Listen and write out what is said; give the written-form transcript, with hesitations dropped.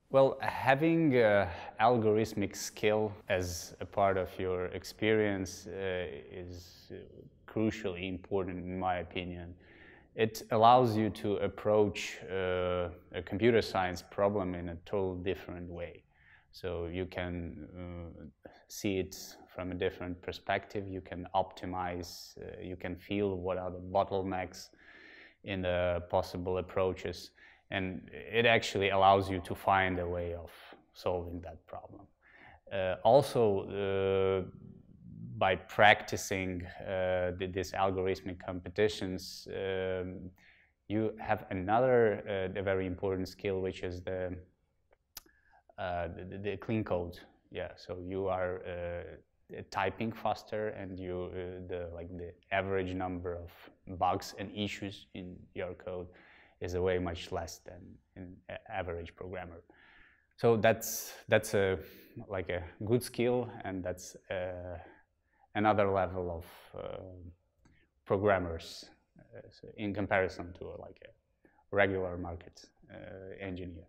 Well, having algorithmic skill as a part of your experience is crucially important, in my opinion. It allows you to approach a computer science problem in a totally different way. So you can see it from a different perspective. You can optimize, you can feel what are the bottlenecks in the possible approaches. And it actually allows you to find a way of solving that problem. Also, by practicing these algorithmic competitions, you have another very important skill, which is the clean code. Yeah, so you are typing faster, and the average number of bugs and issues in your code is a way much less than an average programmer. So that's a good skill, and that's another level of programmers in comparison to a regular market engineer.